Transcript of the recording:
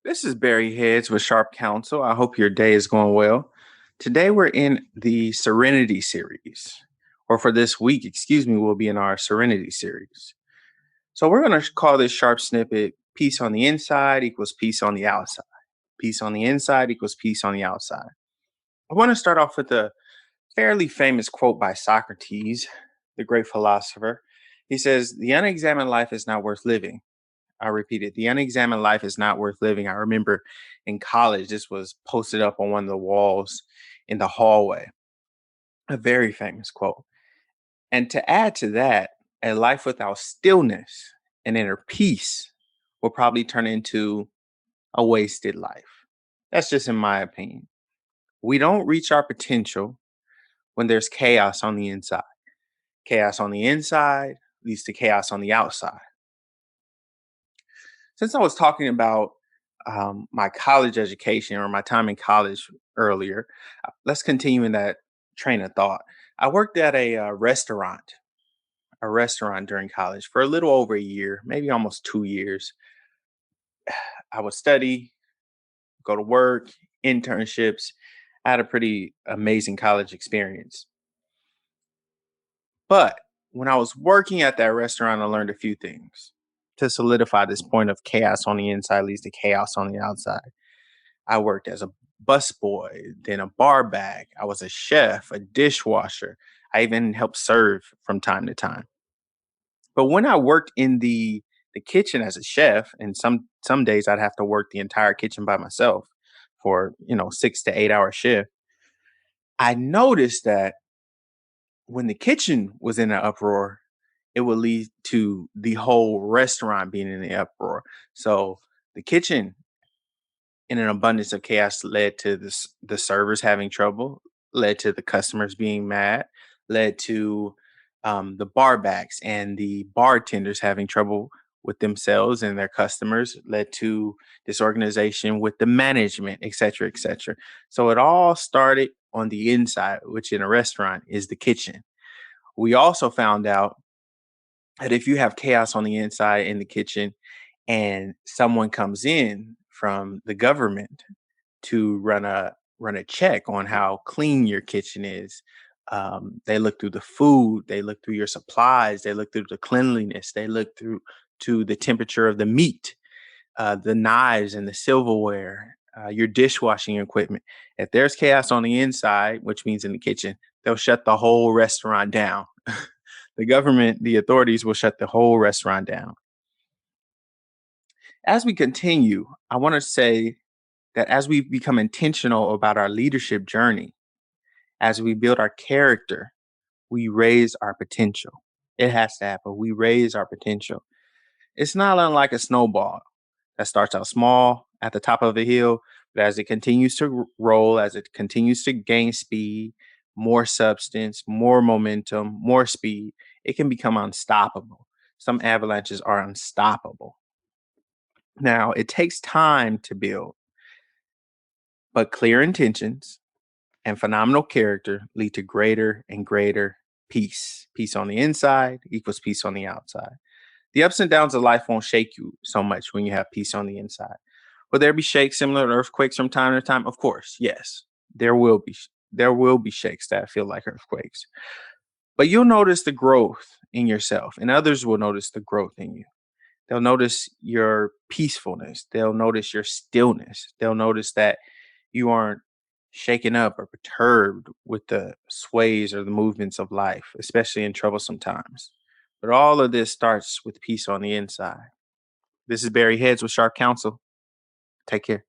This is Barry Heads with Sharp Counsel. I hope your day is going well. Today we're in the Serenity series, or for this week, excuse me, we'll be in our Serenity series. So we're going to call this Sharp Snippet peace on the inside equals peace on the outside. Peace on the inside equals peace on the outside. I want to start off with a fairly famous quote by Socrates, the great philosopher. He says, "The unexamined life is not worth living." I repeat it. The unexamined life is not worth living. I remember in college, this was posted up on one of the walls in the hallway. A very famous quote. And to add to that, a life without stillness and inner peace will probably turn into a wasted life. That's just in my opinion. We don't reach our potential when there's chaos on the inside. Chaos on the inside leads to chaos on the outside. Since I was talking about my college education or my time in college earlier, let's continue in that train of thought. I worked at a restaurant during college for a little over a year, maybe almost 2 years. I would study, go to work, internships. I had a pretty amazing college experience. But when I was working at that restaurant, I learned a few things to solidify this point of chaos on the inside leads to chaos on the outside. I worked as a busboy, then a bar back. I was a chef, a dishwasher. I even helped serve from time to time. But when I worked in the kitchen as a chef, and some days I'd have to work the entire kitchen by myself for 6 to 8 hour shift. I noticed that when the kitchen was in an uproar, it would lead to the whole restaurant being in the uproar. So the kitchen in an abundance of chaos led to the servers having trouble, led to the customers being mad, led to the bar backs and the bartenders having trouble with themselves and their customers, led to disorganization with the management, et cetera, et cetera. So it all started on the inside, which in a restaurant is the kitchen. We also found out that if you have chaos on the inside in the kitchen and someone comes in from the government to run a check on how clean your kitchen is. They look through the food, they look through your supplies, they look through the cleanliness, they look through to the temperature of the meat, the knives and the silverware, your dishwashing equipment. If there's chaos on the inside, which means in the kitchen, they'll shut the whole restaurant down. The government, the authorities will shut the whole restaurant down. As we continue, I want to say that as we become intentional about our leadership journey, as we build our character, we raise our potential. It has to happen. We raise our potential. It's not unlike a snowball that starts out small at the top of the hill, but as it continues to roll, as it continues to gain speed, more substance, more momentum, more speed, it can become unstoppable. Some avalanches are unstoppable. Now, it takes time to build, but clear intentions and phenomenal character lead to greater and greater peace. Peace on the inside equals peace on the outside. The ups and downs of life won't shake you so much when you have peace on the inside. Will there be shakes similar to earthquakes from time to time? Of course, yes. There will be there will be shakes that feel like earthquakes. But you'll notice the growth in yourself, and others will notice the growth in you. They'll notice your peacefulness. They'll notice your stillness. They'll notice that you aren't shaken up or perturbed with the sways or the movements of life, especially in troublesome times. But all of this starts with peace on the inside. This is Barry Heads with Sharp Counsel. Take care.